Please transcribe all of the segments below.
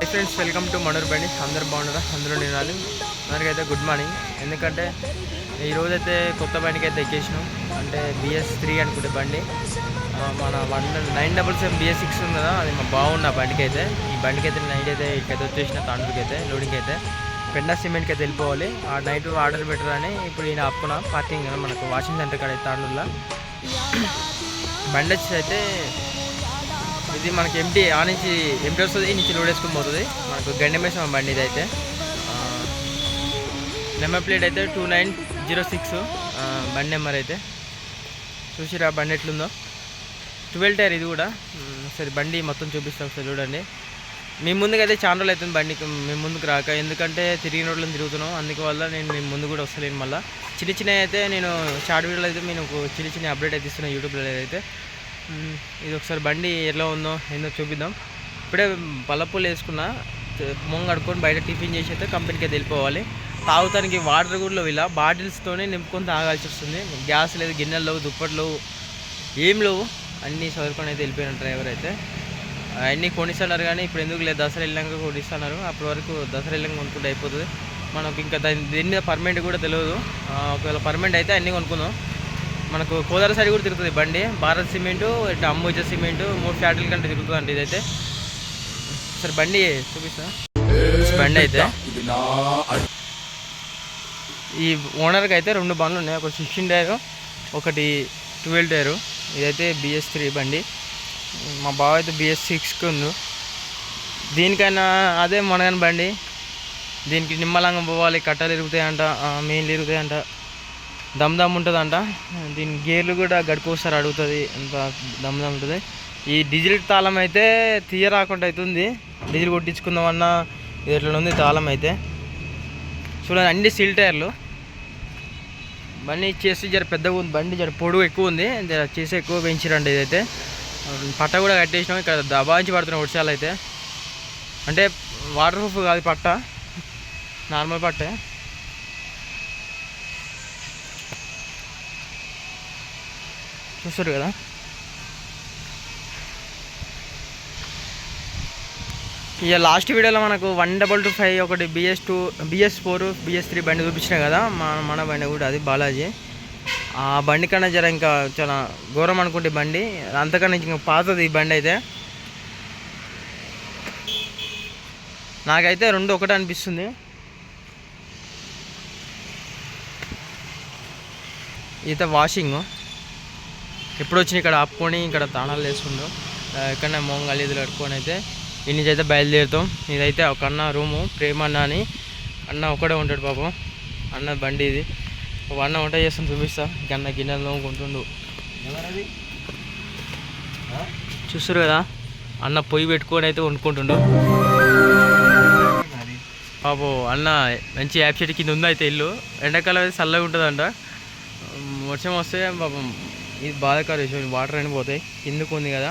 Friends, welcome to మనూర్ బండి. అందరూ బాగున్నారా? అందులో నేను అందరికైతే గుడ్ మార్నింగ్. ఎందుకంటే ఈరోజైతే కొత్త బండికి అయితే ఎక్కేసినాం. అంటే BS3 అనుకుంటే బండి మన 1977 BS6 ఉంది కదా, అది మా బాగుంది. ఆ బండికి అయితే ఈ బండికి అయితే నైట్ అయితే ఇక్కడైతే వచ్చేసిన తాండూరుకి అయితే లోడింగ్ అయితే పెండా సిమెంట్కి అయితే వెళ్ళిపోవాలి. ఆ నైట్ ఆర్డర్ పెట్టరని ఇప్పుడు ఈయన ఆపుకున్న పార్కింగ్ మనకు వాషింగ్ సెంటర్ కాడ తాండూరులో బండి వచ్చి అయితే ఇది మనకి ఎంటీ నుంచి ఎంటీ వస్తుంది, ఈ నుంచి లోడ్ వేసుకొని పోతుంది. మనకు గండమేసం బండి ఇది అయితే నెంబర్ ప్లేట్ అయితే 2906 బండి నెంబర్ అయితే చూసిరా బండి ఎట్లుందో. 12 టైర్ ఇది కూడా. సరే బండి మొత్తం చూపిస్తాం ఒకసారి చూడండి. మీ ముందుకైతే చాలా రోజులు అవుతుంది బండికి మేము ముందుకు రాక, ఎందుకంటే తిరిగిన రోడ్లను తిరుగుతున్నాం. అందువల్ల నేను మీ ముందు కూడా వస్తలేను. మళ్ళీ చిన్న అయితే నేను షార్ట్ వీడియోలో అయితే నేను చిన్న అప్డేట్ అయితే ఇస్తున్నాను యూట్యూబ్లో అయితే. ఇది ఒకసారి బండి ఎలా ఉందో ఏందో చూపిద్దాం. ఇప్పుడే పల్లపూలు వేసుకున్నా, మొంగ కడుక్కొని బయట టిఫిన్ చేసి అయితే కంపెనీకి అయితే వెళ్ళిపోవాలి. తాగుతానికి వాటర్ కూడా ఇలా బాటిల్స్తోనే నింపుకొని తాగాల్సి వస్తుంది. గ్యాస్ లేదు, గిన్నెలు లేవు, దుప్పట్లు ఏం లేవు, అన్నీ చదువుకొని అయితే వెళ్ళిపోయిన డ్రైవర్ అయితే. అన్నీ కొనిస్తున్నారు కానీ ఇప్పుడు ఎందుకు లేదు, దసరా వెళ్ళాక కొనిస్తున్నారు. అప్పటి వరకు దసరా వెళ్ళాక కొనుక్కుంటే అయిపోతుంది. మనకు ఇంకా దీని మీద పర్మనెంట్ కూడా తెలియదు. ఒకవేళ పర్మనెంట్ అయితే అన్నీ కొనుక్కుందాం. మనకు కోదాడ సైడ్ కూడా తిరుగుతుంది బండి. భారత్ సిమెంటు, ఇట్లా అంబుజా సిమెంటు 3 ఫ్యాక్టరీల కంటే తిరుగుతుంది అండి ఇదైతే. సరే బండి చూపిస్తా. బండి అయితే ఈ ఓనర్కి అయితే 2 బండ్లు ఉన్నాయి. ఒకటి 16 టైరు, ఒకటి 12 టైరు. ఇదైతే BS3 బండి. మా బావ అయితే BS6కి ఉంది. దీనికైనా అదే మనగాని బండి. దీనికి నిమ్మలంగా పోవాలి, కట్టలు ఇరుగుతాయంట, మెయిన్లు ఇరుగుతాయంట, దమ్ ఉంటుందంట. దీని గేర్లు కూడా గడుకోసారి అడుగుతుంది, అంత దమ్ ఉంటుంది. ఈ డీజిల్ తాళం అయితే తీయరాకుండా అవుతుంది. డీజిల్ కొట్టించుకుందామన్నా ఇది ఎట్లా ఉంది తాళం అయితే. చూడండి అన్ని సీల్ టైర్లు. బండి చేసి జర పెద్దగా ఉంది, బండి జర పొడుగు ఎక్కువ ఉంది, జర చేసి ఎక్కువ పెంచిరండి ఇదైతే. పట్ట కూడా కట్టేసినాం. ఇక్కడ దబాయించి పడుతున్నాం వర్షాలు అయితే. అంటే వాటర్ ప్రూఫ్ కాదు పట్ట, నార్మల్ పట్టే. చూస్తారు కదా. ఇక లాస్ట్ వీడియోలో మనకు 1225 ఒకటి BS2, BS4, BS3 బండి చూపించినా కదా, మన బండి కూడా అది బాలాజీ. ఆ బండి కన్నా జర ఇంకా చాలా ఘోరం అనుకుంటే బండి, అంతకన్నా ఇంకా పాతది ఈ బండి అయితే. నాకైతే 2 ఒకటే అనిపిస్తుంది. ఇదైతే వాషింగ్ ఎప్పుడు వచ్చి ఇక్కడ ఆపుకొని ఇక్కడ తాళాలు వేసుకుంటాం. ఎక్కడన్నా మోంగాలి ఇది కట్టుకొని అయితే ఈ నుంచి అయితే బయలుదేరుతాం. ఇదైతే ఒక అన్న రూము, ప్రేమ అన్న అని. అన్న ఒకడే ఉంటాడు పాపం. అన్న బండి ఇది. ఒక అన్న వంట చేస్తాను చూపిస్తా. గన్న గిన్నెలు కొంటుండు. చూస్తారు కదా, అన్న పొయ్యి పెట్టుకొని అయితే వండుకుంటుండు పాపం. అన్న మంచి యాప్ చెట్టు కింద ఉంది అయితే ఇల్లు. ఎండాకాలం అయితే చల్లగా ఉంటుందంట. వర్షం వస్తే పాపం ఇది బాధాకర విషయం, వాటర్ అని పోతాయి. కిందకు ఉంది కదా.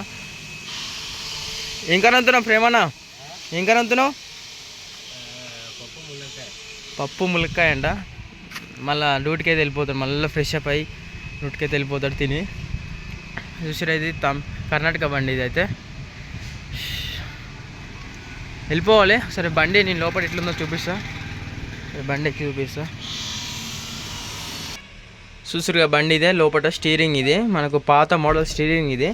ఏం కనంతున్నావు ప్రేమన్నా? ఏం కనంతున్నావు? పప్పు ములక్కాయ అంట. మళ్ళీ డ్యూటీకి అయితే వెళ్ళిపోతాడు. మళ్ళీ ఫ్రెష్ అప్ అయ్యి డ్యూటీకి అయితే వెళ్ళిపోతాడు తిని. చూసారా, ఇది కర్ణాటక బండి. ఇది అయితే వెళ్ళిపోవాలి. సరే బండి నేను లోపల ఎట్లుందో చూపిస్తా. బండి ఎక్కి చూపిస్తా. చూసారుగా బండి ఇదే. లోపల స్టీరింగ్ ఇది మనకు పాత మోడల్ స్టీరింగ్ ఇది.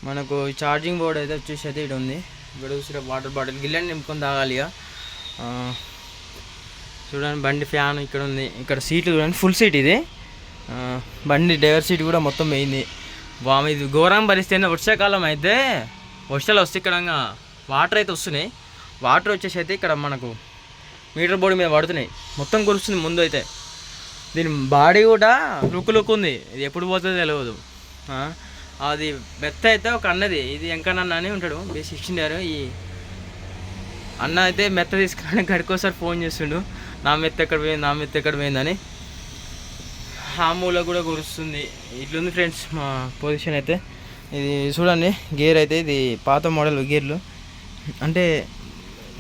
మనకు ఛార్జింగ్ బోర్డ్ అయితే వచ్చేసి అయితే ఇక్కడ ఉంది. ఇక్కడ చూసారా, వాటర్ బాటిల్ గిల్లెని నింపుకొని తాగాలి ఇక. చూడండి బండి ఫ్యాన్ ఇక్కడ ఉంది. ఇక్కడ సీట్లు చూడండి, ఫుల్ సీట్ ఇది. బండి డ్రైవర్ సీట్ కూడా మొత్తం పోయింది. వామి ఇది ఘోరం పరిస్థితి. వర్షాకాలం అయితే వర్షాలు వస్తే ఇక్కడ వాటర్ అయితే వస్తున్నాయి. వాటర్ వచ్చేసి అయితే ఇక్కడ మనకు మీటర్ బోర్డు మీద పడుతున్నాయి. మొత్తం కురుస్తుంది ముందు అయితే. దీని బాడీ కూడా లుక్ ఉంది. ఇది ఎప్పుడు పోతుందో తెలియదు. అది మెత్త అయితే ఒక అన్నది, ఇది వెంకన్న అని ఉంటాడు, B16 టైర్. ఈ అన్న అయితే మెత్త తీసుకుని గడికోసారి ఫోన్ చేస్తుండు, నా మెత్త ఎక్కడ పోయింది, నా మెత్త ఎక్కడ పోయిందని. ఆ మూల కూడా కురుస్తుంది. ఇట్లుంది ఫ్రెండ్స్ మా పొజిషన్ అయితే. ఇది చూడండి గేర్ అయితే, ఇది పాత మోడల్ గేర్లు. అంటే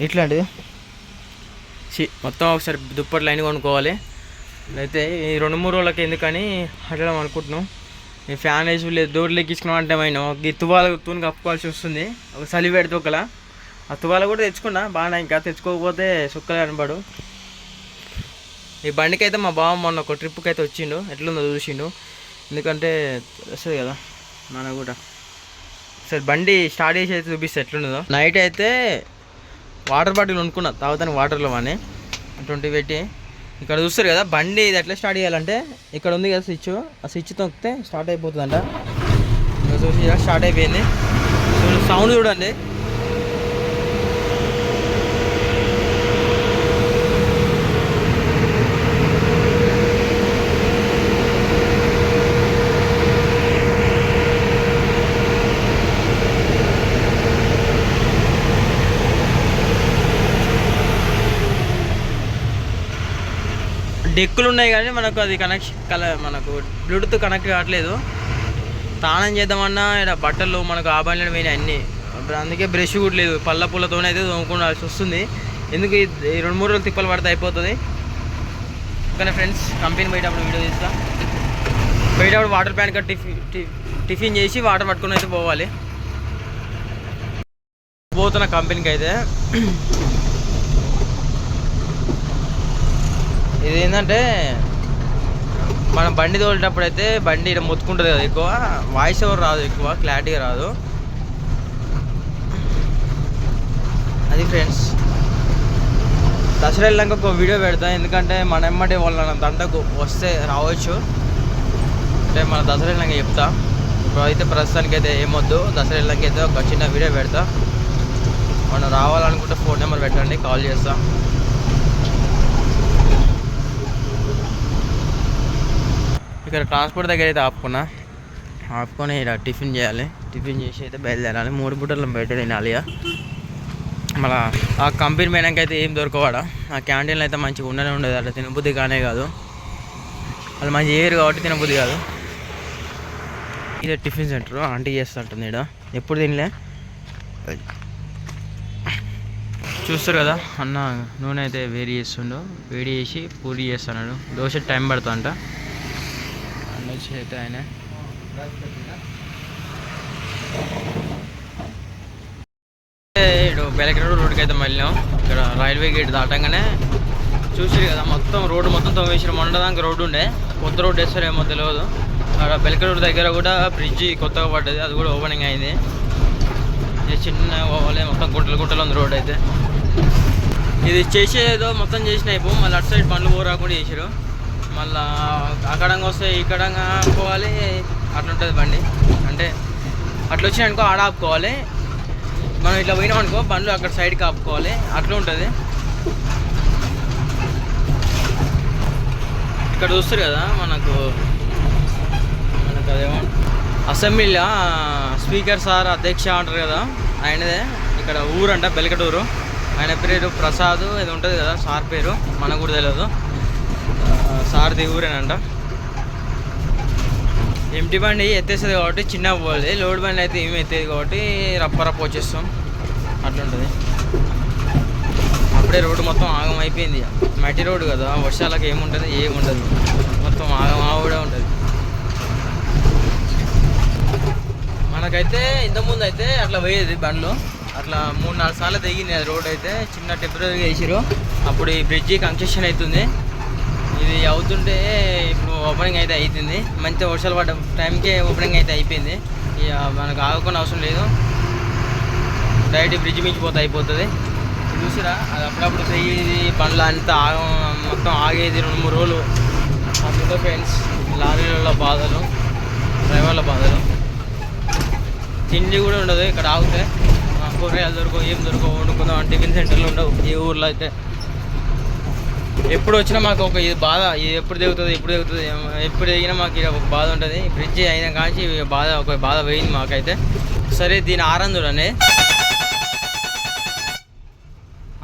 ఇట్లాంటిది మొత్తం ఒకసారి దుప్పటి లైన్ కొనుక్కోవాలి. అయితే ఈ 2-3 రోజులకి ఎందుకని అట్లా అనుకుంటున్నాం. ఈ ఫ్యాన్ వేసి లేదు, డోర్లు ఎక్కించుకున్నాం అంటే మైన తువాలు తూని కప్పుకోవాల్సి వస్తుంది. ఒక చలి పెడితే ఒకలా ఆ తువాల కూడా తెచ్చుకున్నా బాగా, ఇంకా తెచ్చుకోకపోతే సుక్కలు కనపడు. ఈ బండికి అయితే మా బావ మొన్న ఒక ట్రిప్కి అయితే వచ్చిండు, ఎట్లుందో చూసిండు. ఎందుకంటే వస్తుంది కదా మనకు కూడా. సరే బండి స్టార్ట్ చేసి అయితే చూపిస్తే ఎట్లుండదో. నైట్ అయితే వాటర్ బాటిల్ కొనుక్కున్నా తాగుతాను వాటర్లో అని 20 పెట్టి. ఇక్కడ చూస్తారు కదా బండి ఇది ఎట్లా స్టార్ట్ చేయాలంటే ఇక్కడ ఉంది కదా స్విచ్, ఆ స్విచ్ తొక్కితే స్టార్ట్ అయిపోతుందంట. ఇంకా చూసి స్టార్ట్ అయిపోయింది. సౌండ్ చూడండి. డెక్కులు ఉన్నాయి కానీ మనకు అది మనకు బ్లూటూత్ కనెక్ట్ కావట్లేదు. స్నానం చేద్దామన్నా ఇక్కడ బట్టలు మనకు ఆ బండ్లు పోయినాయి అన్నీ. అందుకే బ్రష్ కూడా లేదు, పళ్ళ పుల్లతోనే అయితే తోముకోవాల్సి వస్తుంది. ఎందుకు ఈ 2-3 రోజులు తిప్పలు పడితే అయిపోతుంది. కానీ ఫ్రెండ్స్ కంపెనీ బయటప్పుడు వీడియో తీస్తా. బయటప్పుడు వాటర్ ప్యాన్ కట్టి టిఫిన్ చేసి వాటర్ పట్టుకుని అయితే పోవాలి. పోతున్న కంపెనీకి అయితే ఇది ఏంటంటే మనం బండి తోలేటప్పుడు అయితే బండి ఇక్కడ మొత్తుకుంటుంది కదా, ఎక్కువ వాయిస్ ఓవర్ రాదు, ఎక్కువ క్లారిటీగా రాదు. అది ఫ్రెండ్స్ దసరా వెళ్ళాక ఒక వీడియో పెడతాను. ఎందుకంటే మన ఎమ్మటి వాళ్ళ దండకు వస్తే రావచ్చు అంటే మన దసరా వెళ్ళాక చెప్తా. ఇప్పుడు అయితే ప్రస్తుతానికి అయితే ఏమొద్దు, దసరా వెళ్ళాక అయితే ఒక చిన్న వీడియో పెడతా. మనం రావాలనుకుంటే ఫోన్ నెంబర్ పెట్టండి, కాల్ చేస్తా. ఇక్కడ ట్రాన్స్పోర్ట్ దగ్గర అయితే ఆపుకొని ఇక్కడ టిఫిన్ చేయాలి. టిఫిన్ చేసి అయితే బయలుదేరాలి. 3 పూటలు బయట తినాలి. మళ్ళీ ఆ కంపెనీ పోయినాక అయితే ఏం దొరకవాడ. ఆ క్యాంటీన్లో అయితే మంచిగా ఉండదు, అట్లా తినబుద్ధి కానే కాదు. వాళ్ళు మంచి ఏరు కాబట్టి తినబుద్ధి కాదు. ఇదే టిఫిన్ సెంటర్ ఆంటీ చేస్తుంటుంది. ఇక్కడ ఎప్పుడు తినలే. చూస్తారు కదా అన్న నూనె అయితే వేడి చేస్తుండో, వేడి చేసి పూరి చేస్తున్నాడు. దోశ టైం పడుతుందంట. వచ్చి అయితే ఆయన బెలకరేడు రోడ్డుకి అయితే వెళ్ళాం. ఇక్కడ రైల్వే గేట్ దాటంగానే చూసారు కదా మొత్తం రోడ్డు మొత్తం తవ్వేసారు. మొన్నదానికి రోడ్డు ఉండే, కొత్త రోడ్డు వేస్తారేమో తెలియదు. అక్కడ బెలకరేడు దగ్గర కూడా బ్రిడ్జి కొత్తగా పడ్డది, అది కూడా ఓపెనింగ్ అయింది. చిన్న పోవాలి, మొత్తం గుట్టలు ఉంది రోడ్ అయితే. ఇది చేసేదో మొత్తం చేసిన అయిపో, మళ్ళీ అటు సైడ్ బండ్లు పోరాకుండా చేసారు. మళ్ళా అక్కడంగా వస్తే ఇక్కడంగా ఆపుకోవాలి, అట్లా ఉంటుంది బండి. అంటే అట్లా వచ్చినాయనుకో ఆడ ఆపుకోవాలి, మనం ఇట్లా పోయినాం అనుకో బండ్లు అక్కడ సైడ్కి ఆపుకోవాలి, అట్లా ఉంటుంది. ఇక్కడ చూస్తారు కదా మనకు అదేమో అసెంబ్లీలో స్పీకర్ సార్ అధ్యక్ష అంటారు కదా, ఆయనదే ఇక్కడ ఊరంట బెలకటూరు. ఆయన పేరు ప్రసాద్ ఇది ఉంటుంది కదా సార్ పేరు, మనకు కూడా తెలియదు. సార్ది ఊరేనంట. ఎంటీ బండి ఎత్తేస్తుంది కాబట్టి చిన్న పోవాలి, లోడ్ బండి అయితే ఏమి ఎత్తేది కాబట్టి రప్ప వచ్చేస్తాం, అట్లుంటుంది. అప్పుడే రోడ్డు మొత్తం ఆగం అయిపోయింది. మట్టి రోడ్డు కదా, వర్షాలకు ఏముంటుంది, ఏముండదు, మొత్తం ఆగం ఆవిడే ఉంటుంది. మనకైతే ఇంతకుముందు అయితే అట్లా పోయేది బండ్లు, అట్లా 3-4 సార్లు దిగింది అది రోడ్ అయితే. చిన్న టెంపరీగా వేసారు, అప్పుడు ఈ బ్రిడ్జి కన్స్ట్రక్షన్ అవుతుంది. ఇది అవుతుంటే ఇప్పుడు ఓపెనింగ్ అయితే అవుతుంది. మంచిగా వర్షాలు పడ్డ టైంకే ఓపెనింగ్ అయితే అయిపోయింది. ఇక మనకు ఆగకుండా అవసరం లేదు, డైరెక్ట్ బ్రిడ్జ్ మించిపోతే అయిపోతుంది. చూసిరా అది అప్పుడప్పుడు తెయ్యేది బండ్లు అంతా మొత్తం ఆగేది 2-3 రోజులు. అందులో ఫ్రెండ్స్ లారీలలో బాధలు, డ్రైవర్ల బాధలు. తిండి కూడా ఉండదు ఇక్కడ ఆగితే, కూరగాయలు దొరకవు, ఏం దొరకవు, వండుకుందాం టిఫిన్ సెంటర్లు ఉండవు ఈ ఊర్లో అయితే. ఎప్పుడు వచ్చినా మాకు ఒక ఇది బాధ, ఇది ఎప్పుడు దిగుతుంది ఎప్పుడు దిగినా మాకు ఇది ఒక బాధ ఉంటుంది. బ్రిడ్జి అయినా కానీ ఒక బాధ పోయింది మాకైతే. సరే దీని ఆరన్ చూడండి,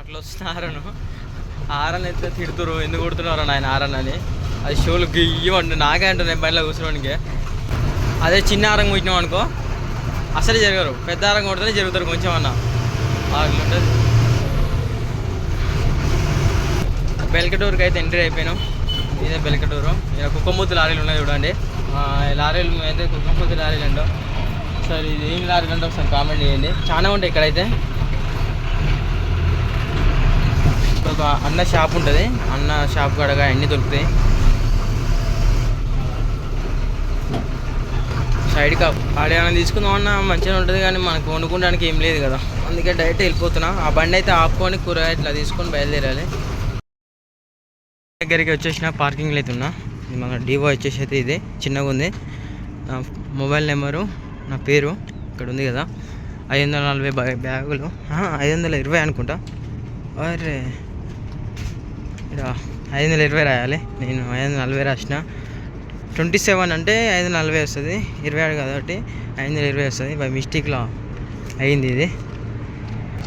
అట్లా వస్తున్న ఆరన్ అయితే తిడుతురు, ఎందుకు కొడుతున్నారు ఆయన ఆరన్ అని. అది షోలు గియ్యమంటు నాకే అంటున్నాయి బండిలో కూర్చోడానికి. అదే చిన్న ఆరం కూర్చున్నాం అనుకో అసలు జరగరు, పెద్ద ఆరం కొడితేనే జరుగుతారు కొంచెం అన్న, అట్లుంటుంది. బెలకటూరుకి అయితే ఎంట్రీ అయిపోయినాం. ఇదే బెలకటూరు. ఇక కుక్కమూతి లారీలు ఉన్నాయి చూడండి, లారీలు అయితే కుక్కమూతి లారీలు అంటాం. సరే ఇది ఏం లారీలు అంటే ఒకసారి కామెంట్ చేయండి. చాలా ఉంటాయి ఇక్కడైతే. అన్న షాప్ ఉంటుంది, అన్న షాప్ కాడగా అన్నీ దొరుకుతాయి. సైడ్కి ఆడేమైనా తీసుకుందాం అన్న మంచిగా ఉంటుంది, కానీ మనకు వండుకోవడానికి ఏం లేదు కదా, అందుకే డైరెక్ట్ వెళ్ళిపోతున్నా. ఆ బండి అయితే ఆపుకొని కూరగాయ ఇట్లా తీసుకొని బయలుదేరాలి. దగ్గరికి వచ్చేసిన పార్కింగ్లో అయితే ఉన్నా. మన డివో వచ్చేసి అయితే ఇది చిన్నగా ఉంది. నా మొబైల్ నెంబరు, నా పేరు ఇక్కడ ఉంది కదా. 540 బ్యాగులు, 520 అనుకుంటా. అరే ఇక్కడ 520 రాయాలి, నేను 540 రాసిన. 27 అంటే 540 వస్తుంది, 27 కాబట్టి 520 వస్తుంది. బై మిస్టేక్లో అయింది ఇది.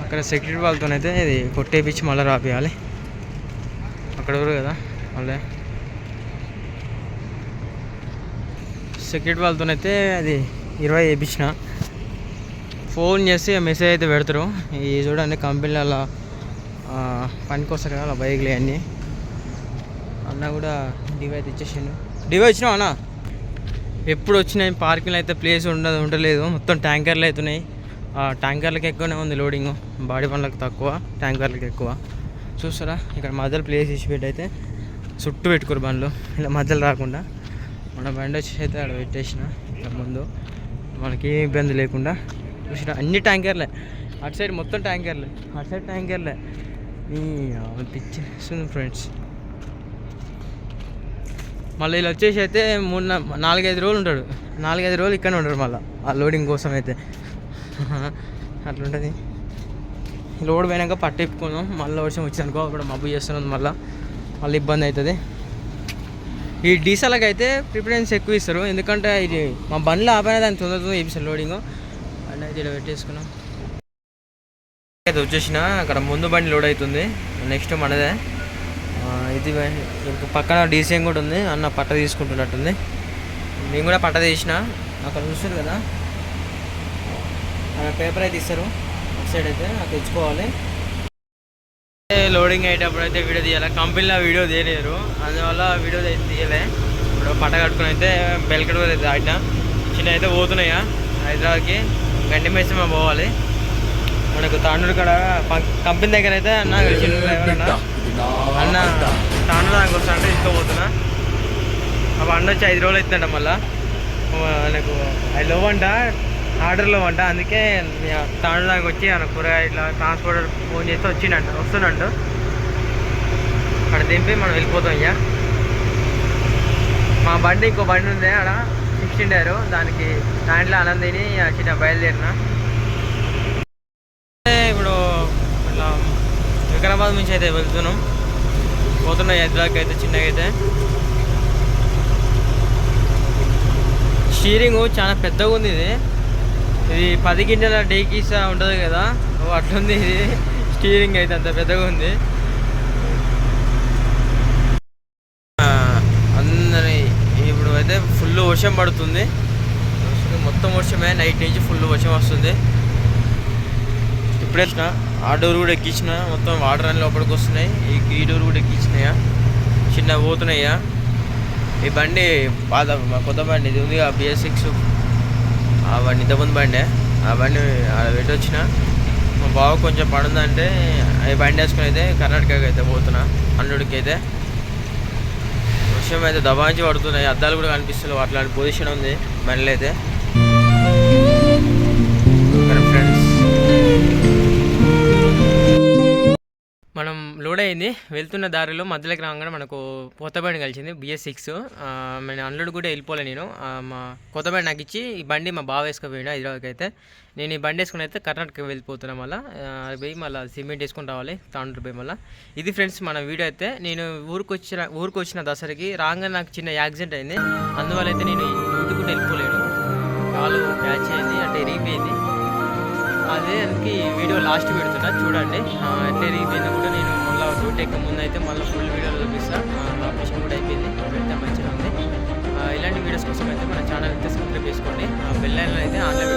అక్కడ సెక్యూరిటీ వాళ్ళతోనైతే ఇది కొట్టేపించి మళ్ళీ రాపియాలి. అక్కడ ఎవరు కదా మళ్ళీ సెక్యూరిటీ వాళ్ళతోనైతే అది 20 వేయించిన. ఫోన్ చేసి మెసేజ్ అయితే పెడతారు. ఈ చూడండి కంపెనీలలో పనికొస్తారు కదా అలా బైక్లు అన్నీ. అన్న కూడా డివై అయితే ఇచ్చేసిండు. డివై ఇచ్చినావు అన్న? ఎప్పుడు వచ్చినాయి పార్కింగ్లో అయితే ప్లేస్ ఉండలేదు, మొత్తం ట్యాంకర్లు అవుతున్నాయి. ట్యాంకర్లకు ఎక్కువనే ఉంది లోడింగ్, బాడీ పనులకు తక్కువ, ట్యాంకర్లకు ఎక్కువ. చూస్తారా ఇక్కడ మధ్యలో ప్లేస్ ఇచ్చి పెట్టి అయితే చుట్టూ పెట్టుకోరు బండ్లు, ఇలా మధ్యలో రాకుండా. మన బండి వచ్చేసి అయితే అక్కడ పెట్టేసిన ఇట్లా ముందు, మనకి ఏ ఇబ్బంది లేకుండా. చూసినా అన్ని ట్యాంకర్లే, అటు సైడ్ మొత్తం ట్యాంకర్లే, అటు సైడ్ ట్యాంకర్లే. పిచ్చేస్తుంది ఫ్రెండ్స్. మళ్ళీ ఇలా వచ్చేసి అయితే 4-5 రోజులు ఉంటాడు, 4-5 రోజులు ఇక్కడనే ఉంటాడు మళ్ళీ ఆ లోడింగ్ కోసం అయితే. అట్లుంటుంది. లోడ్ పోయినాక పట్టిప్పుకుందాం, మళ్ళీ వర్షం వచ్చిందనుకో అప్పుడు మబ్బు చేస్తున్నాం, మళ్ళీ ఇబ్బంది అవుతుంది. ఈ డీసెల్కి అయితే ప్రిఫరెన్స్ ఎక్కువ ఇస్తారు, ఎందుకంటే ఇది మా బండ్లో ఆపైనా దాన్ని తొందరగా వేపిస్తారు లోడింగ్. బండి అయితే ఇలా పెట్టేసుకున్నాం. అయితే వచ్చేసిన అక్కడ ముందు బండి లోడ్ అవుతుంది, నెక్స్ట్ మనదే. ఇది ఇంక పక్కన డీసీఎం కూడా ఉంది, అన్న పట్ట తీసుకుంటున్నట్టుంది. నేను కూడా పట్ట తీసిన, అక్కడ చూస్తారు కదా పేపర్ అయితే ఇస్తారు అటు సైడ్ అయితే, అది తెచ్చుకోవాలి. లోడింగ్ అయ్యేటప్పుడు అయితే వీడియో తీయాలి, కంపెనీలో వీడియో తీయలేరు, అందువల్ల వీడియో అయితే తీయలే. ఇప్పుడు పట్ట కట్టుకుని అయితే బెల్కట్ అయితే దాటిన చిన్న అయితే పోతున్నాయా హైదరాబాద్కి, గండి మేసి మేము పోవాలి. మనకు తాండూరు కాడ కంపెనీ దగ్గర అయితే అన్న తాండూరు దానికి వస్తా అంటే తీసుకోపోతున్నా. అప్పుడు అన్న వచ్చి 5 రోజులు అవుతుందంట, మళ్ళీ నాకు అది లోవంట, ఆర్డర్లో అంట. అందుకే తాండూరు దానికి వచ్చి ఆయన కూరగాయ ఇట్లా ట్రాన్స్పోర్టర్ ఫోన్ చేస్తే వస్తున్నట్టు అక్కడ దింపి మనం వెళ్ళిపోతాం. ఇక మా బండి ఇంకో బండి ఉంది ఆడ 16 టైర్, దానికి దాంట్లో ఆనందిని చిన్న బయలుదేరిన. ఇప్పుడు ఇట్లా వికారాబాద్ నుంచి అయితే పోతున్నాం హైదరాబాద్కి అయితే. చిన్నగా అయితే స్టీరింగ్ చాలా పెద్దగా ఉంది, ఇది 10 గింజల డేకీసా ఉంటుంది కదా అట్లుంది ఇది. స్టీరింగ్ అయితే అంత పెద్దగా ఉంది. అందరి ఇప్పుడు అయితే ఫుల్ వర్షం పడుతుంది, మొత్తం వర్షమే, నైట్ నుంచి ఫుల్ వర్షం వస్తుంది. ఇప్పుడే ఆ డోర్ కూడా ఎక్కించిన, మొత్తం వాటర్ అన్ని లోపలికి వస్తున్నాయి. ఈ డోర్ కూడా ఎక్కించినాయా, చిన్న పోతున్నాయా. ఈ బండి కొత్త బండి ఇది ఉంది BS6, ఆ బండి ఇంతకుముందు బండి, ఆ బండి పెట్టి వచ్చిన. మా బావ కొంచెం పడుందంటే ఈ బండి వేసుకుని అయితే కర్ణాటకకి అయితే పోతున్నా, అల్లుడికి అయితే. వర్షం అయితే దబాయించి పడుతున్నాయి, అద్దాలు కూడా కనిపిస్తున్నాయి, అట్లాంటి పొజిషన్ ఉంది బండిలో అయితే. ఫ్రెండ్స్ మనం లోడ్ అయింది, వెళ్తున్న దారిలో మధ్యలోకి రాగానే మనకు కొత్త బండి కలిసింది BS6. నేను అన్లోడ్ కూడా వెళ్ళిపోలే, నేను మా కొత్త బండి నాకు ఇచ్చి ఈ బండి మా బావ వేసుకుపోయాడు హైదరాబాద్కి అయితే. నేను ఈ బండి వేసుకుని అయితే కర్ణాటకకి వెళ్ళిపోతున్నా, మళ్ళీ పోయి మళ్ళీ సిమెంట్ వేసుకుని రావాలి తాండూరు పోయి మళ్ళీ. ఇది ఫ్రెండ్స్ మన వీడియో అయితే. నేను ఊరికి వచ్చిన దసరాకి రాగానే నాకు చిన్న యాక్సిడెంట్ అయింది, అందువల్ల అయితే నేను ఇంటికి కూడా వెళ్ళిపోలేను, కాలు క్యాచ్ అయింది అంటే ఇరిగిపోయింది. అదే అందుకే ఈ వీడియో లాస్ట్ పెడుతున్నా చూడండి. అంటే రీపోయింది కూడా నేను మళ్ళీ డ్యూటీ ఎక్క ముందు అయితే మళ్ళీ ఫుల్ వీడియోలో చూపిస్తాను. ఆపరేషన్ కూడా అయిపోయింది, పెడితే మంచిగా ఉంది. ఇలాంటి వీడియోస్ కోసం అయితే మన ఛానల్ అయితే సబ్స్క్రైబ్ చేసుకోండి, బెల్ ఐకాన్ అయితే ఆన్లైన్